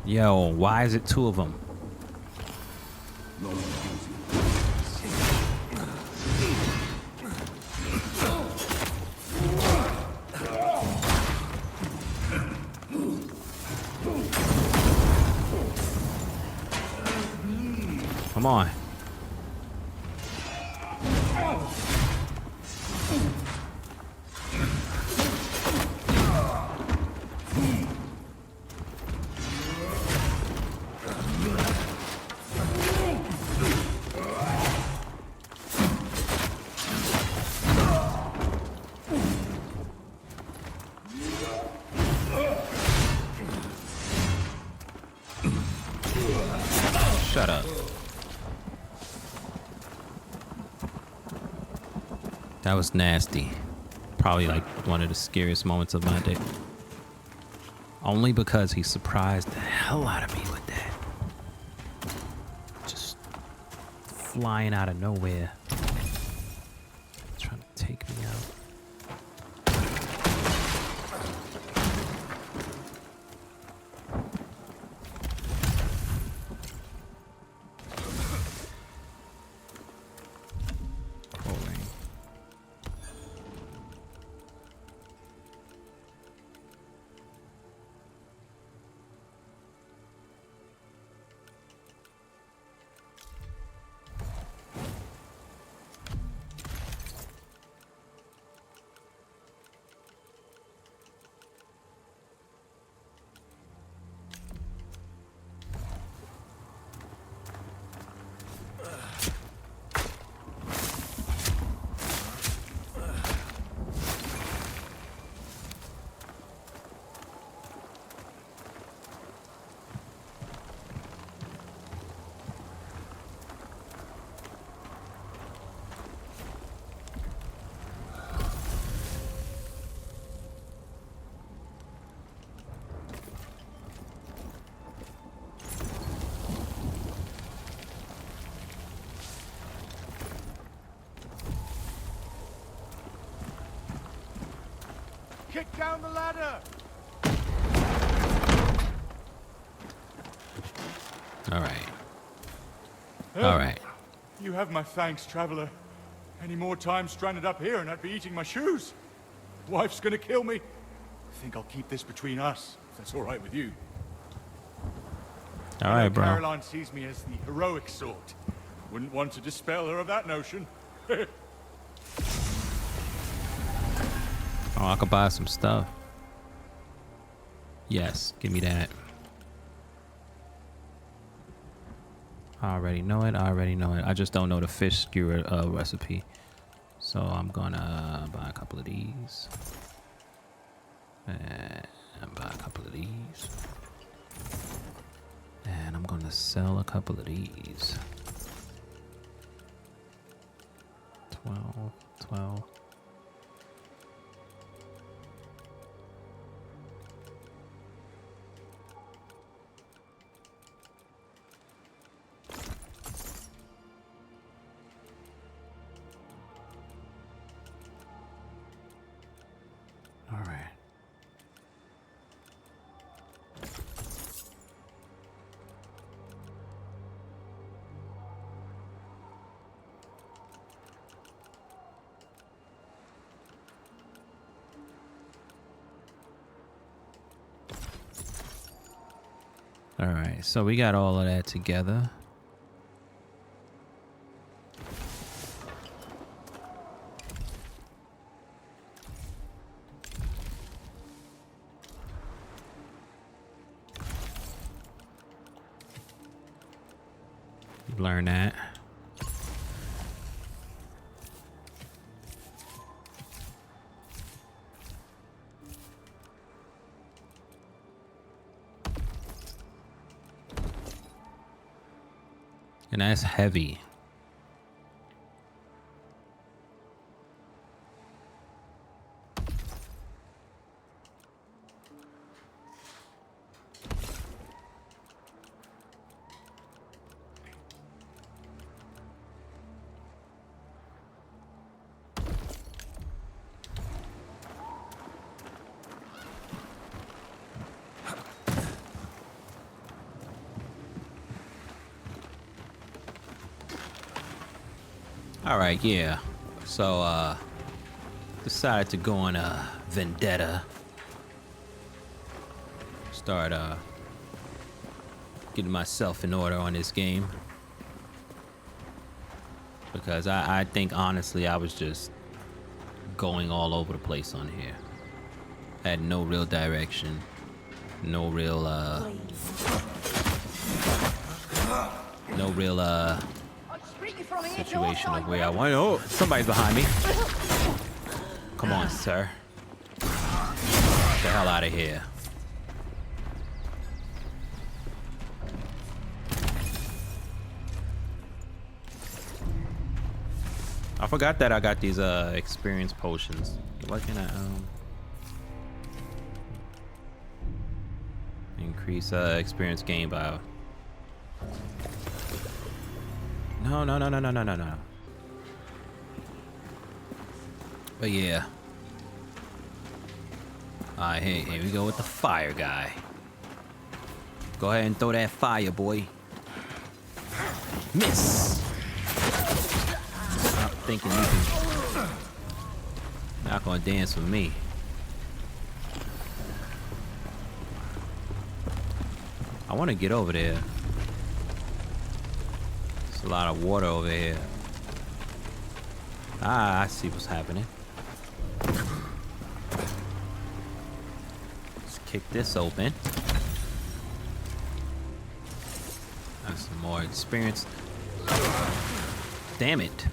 Yo, why is it two of them? Come on. Shut up. That was nasty. Probably like one of the scariest moments of my day. Only because he surprised the hell out of me with that. Just flying out of nowhere. Trying to take me out. Kick down the ladder! All right. All right. You have my thanks, traveler. Any more time stranded up here and I'd be eating my shoes. Wife's gonna kill me. I think I'll keep this between us, if that's all right with you. All right, bro. Caroline sees me as the heroic sort. Wouldn't want to dispel her of that notion. Oh, I could buy some stuff. Yes, give me that. I already know it. I already know it. I just don't know the fish skewer recipe. So I'm gonna buy a couple of these. And buy a couple of these. And I'm gonna sell a couple of these. 12. All right. All right, so we got all of that together. Learn that. And that's heavy. All right, yeah. So, decided to go on a vendetta. Start, getting myself in order on this game. Because I think, honestly, I was just going all over the place on here. Had no real direction. No real, situation of where I want. Oh, somebody's behind me. Come on, sir. Get the hell out of here. I forgot that I got these experience potions. What can I increase experience gain by? No. But yeah. Alright, here we go with the fire guy. Go ahead and throw that fire, boy. Miss. I'm thinking you can. Not gonna dance with me. I want to get over there. There's a lot of water over here. Ah, I see what's happening. Let's kick this open. That's some more experience. Damn it.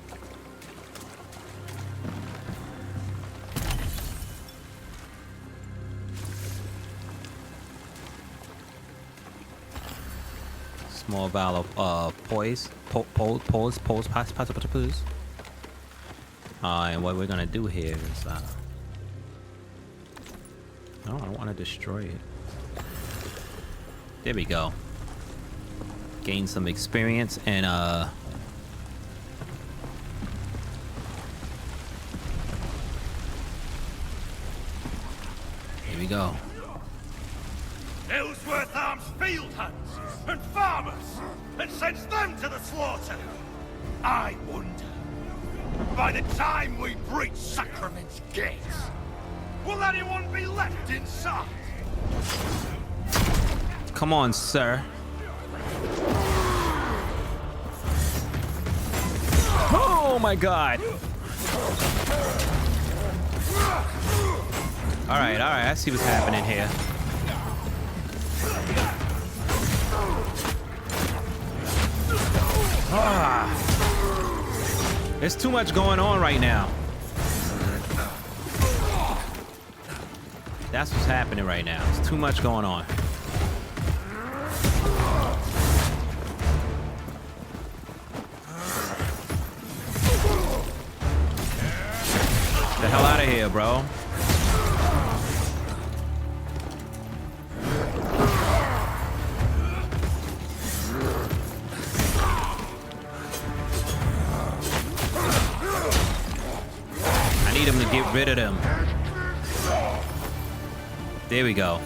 Small vial of poise. And what we're gonna do here is no, I don't want to destroy it. There we go. Gain some experience and here we go. Ellsworth arms field hands and farmers and sends them to the slaughter. I wonder, by the time we breach Sacrament's gates, will anyone be left inside? Come on, sir. Oh my god. All right, I see what's happening here. There's too much going on right now. That's what's happening right now. There's too much going on. Get the hell out of here, bro. Get rid of them. There we go.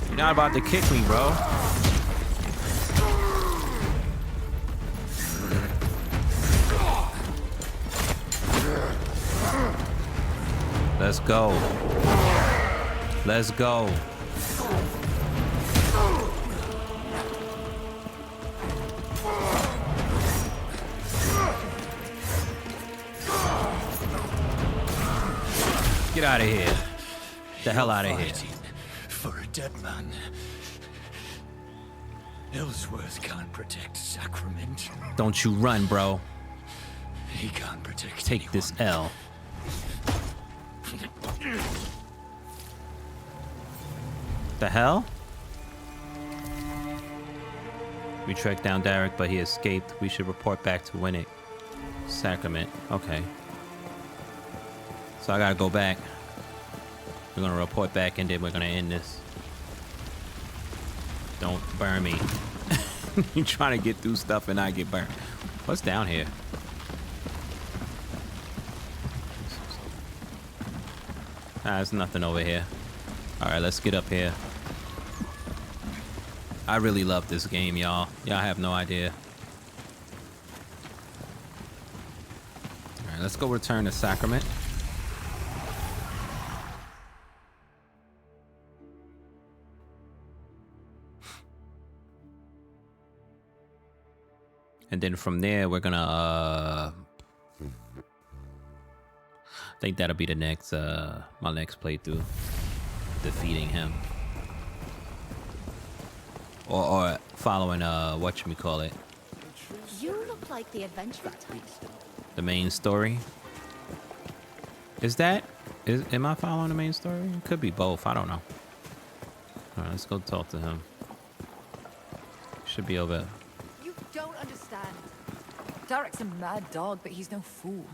You're not about to kick me, bro. Let's go. Let's go. Get out of here. Get the hell out of here. For a dead man. Ellsworth can't protect Sacrament. Don't you run, bro. He can't protect Take anyone. this L. The hell? We tracked down Derek, but he escaped. We should report back to Winnick. Sacrament. Okay. So I gotta go back. We're gonna report back and then we're gonna end this. Don't burn me. You trying to get through stuff and I get burned. What's down here? There's nothing over here. Alright, let's get up here. I really love this game, y'all. Y'all have no idea. Alright, let's go return the sacrament. And then from there, we're gonna, I think that'll be the next, my next playthrough. Defeating him. Or following, whatchamacallit. You look like the adventurer type. The main story. Am I following the main story? It could be both, I don't know. Alright, let's go talk to him. Should be over. You don't understand. Darek's a mad dog, but he's no fool.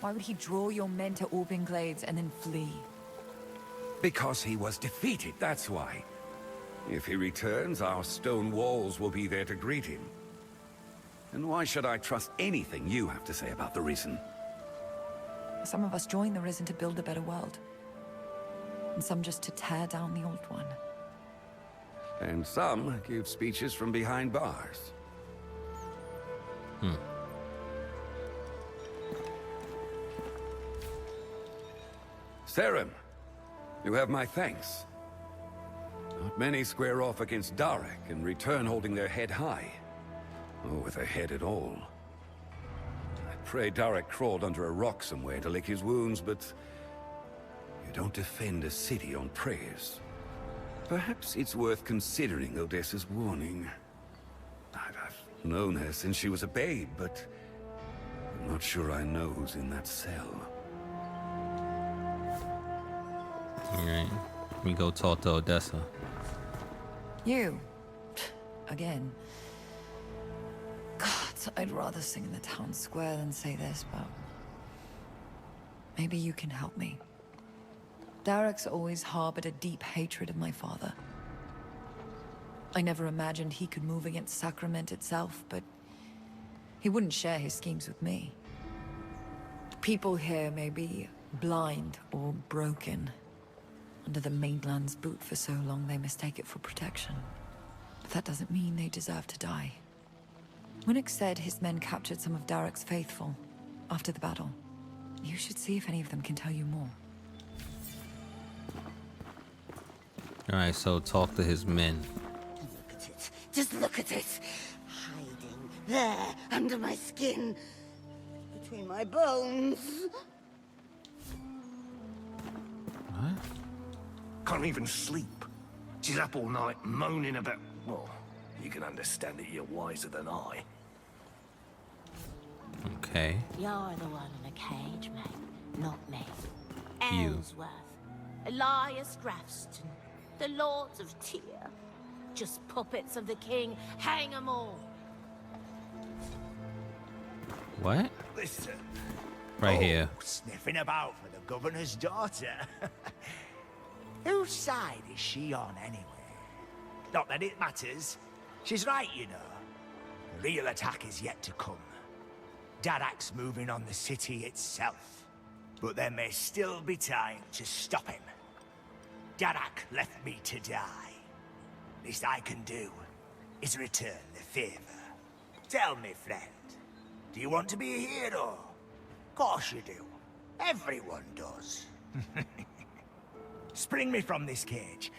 Why would he draw your men to Orbing Glades and then flee? Because he was defeated, that's why. If he returns, our stone walls will be there to greet him. And why should I trust anything you have to say about the Risen? Some of us join the Risen to build a better world. And some just to tear down the old one. And some give speeches from behind bars. Cerim, you have my thanks. Not many square off against Darek and return holding their head high. Or with a head at all. I pray Darek crawled under a rock somewhere to lick his wounds, but you don't defend a city on prayers. Perhaps it's worth considering Odessa's warning. I've known her since she was a babe, but I'm not sure I know who's in that cell. Alright, we go talk to Odessa. You. Again. God, I'd rather sing in the town square than say this, but maybe you can help me. Darek's always harbored a deep hatred of my father. I never imagined he could move against Sacrament itself, but he wouldn't share his schemes with me. The people here may be blind or broken. Under the mainland's boot for so long, they mistake it for protection. But that doesn't mean they deserve to die. Winnick said his men captured some of Darek's faithful after the battle. You should see if any of them can tell you more. Alright, so talk to his men. Look at it. Just look at it. Hiding there under my skin. Between my bones. What? Can't even sleep. She's up all night moaning about... Well, you can understand it, you're wiser than I. Okay. You're the one in a cage, mate. Not me. You. Ellsworth. Elias Grafston. The Lords of Tyr. Just puppets of the king. Hang 'em all. What? Listen. Right here. Sniffing about for the governor's daughter. Whose side is she on anyway? Not that it matters. She's right, you know. The real attack is yet to come. Darak's moving on the city itself. But there may still be time to stop him. Darak left me to die. Least I can do is return the favor. Tell me, friend, do you want to be a hero? Course you do. Everyone does. Spring me from this cage,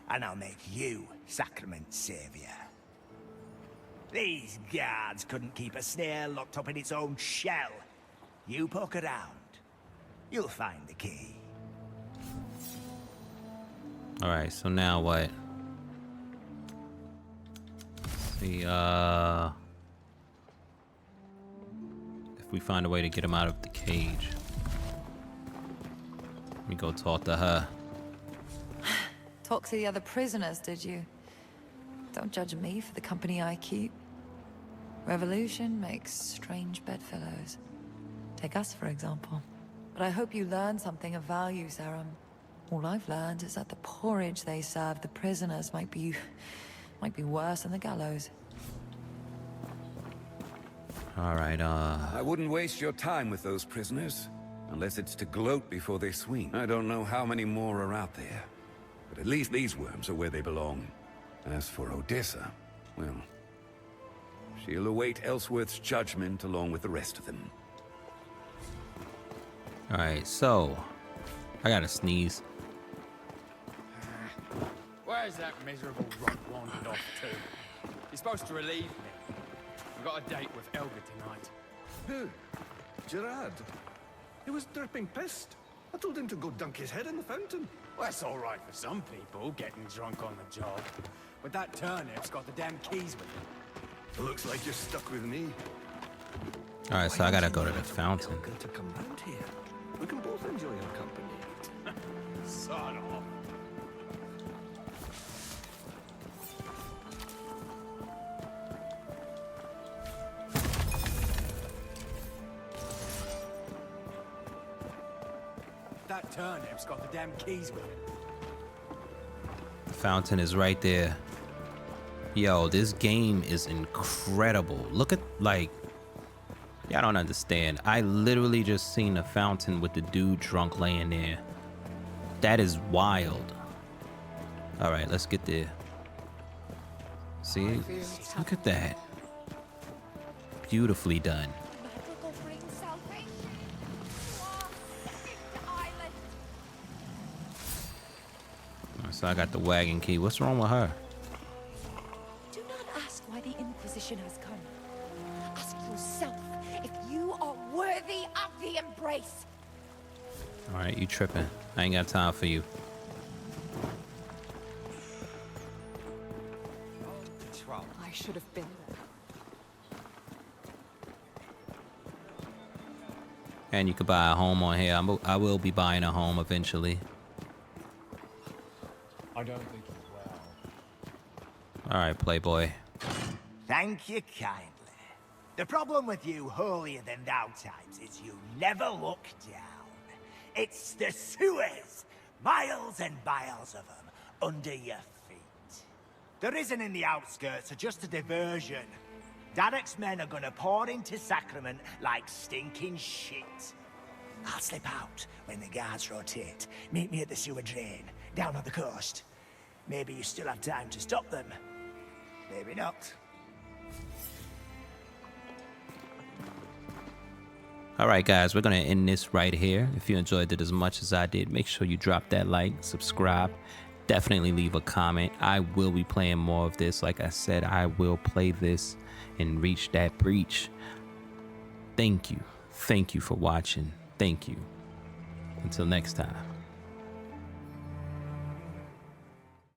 and I'll make you Sacrament's savior. These guards couldn't keep a snail locked up in its own shell. You poke around, you'll find the key. Alright, so now what? Let's see, if we find a way to get him out of the cage. Let me go talk to her. Talk to the other prisoners, did you? Don't judge me for the company I keep. Revolution makes strange bedfellows. Take us, for example. But I hope you learned something of value, Cerim. All I've learned is that the porridge they serve the prisoners might be Might be worse than the gallows. All right, I wouldn't waste your time with those prisoners, unless it's to gloat before they swing. I don't know how many more are out there, but at least these worms are where they belong. As for Odessa, well, she'll await Ellsworth's judgment along with the rest of them. all right, so I gotta sneeze. Where's that miserable rock wandered off to? He's supposed to relieve me. I've got a date with Elga tonight. Who? Gerard. He was dripping pissed. I told him to go dunk his head in the fountain. Well, that's all right for some people, getting drunk on the job. But that turnip's got the damn keys with him. Looks like you're stuck with me. All right, so I gotta go to the fountain. Elga to come round here. We can both enjoy your company. Son of. That turnip's got the damn keys with it. The fountain is right there. Yo, this game is incredible. Look at, like, y'all don't understand. I literally just seen the fountain with the dude drunk laying there. That is wild. All right, let's get there. See? Look at that. Beautifully done. So I got the wagon key. What's wrong with her? Do not ask why the Inquisition has come. Ask yourself if you are worthy of the embrace. All right, you tripping. I ain't got time for you. I should have been there. And you could buy a home on here. I will be buying a home eventually. I don't think he's well. All right, Playboy. Thank you kindly. The problem with you holier-than-thou types is you never look down. It's the sewers, miles and miles of them, under your feet. The risen in the outskirts are just a diversion. Derek's men are gonna pour into Sacrament like stinking shit. I'll slip out when the guards rotate. Meet me at the sewer drain, down on the coast. Maybe you still have time to stop them. Maybe not. All right, guys, we're going to end this right here. If you enjoyed it as much as I did, make sure you drop that like, subscribe. Definitely leave a comment. I will be playing more of this. Like I said, I will play this and reach that breach. Thank you. Thank you for watching. Thank you. Until next time.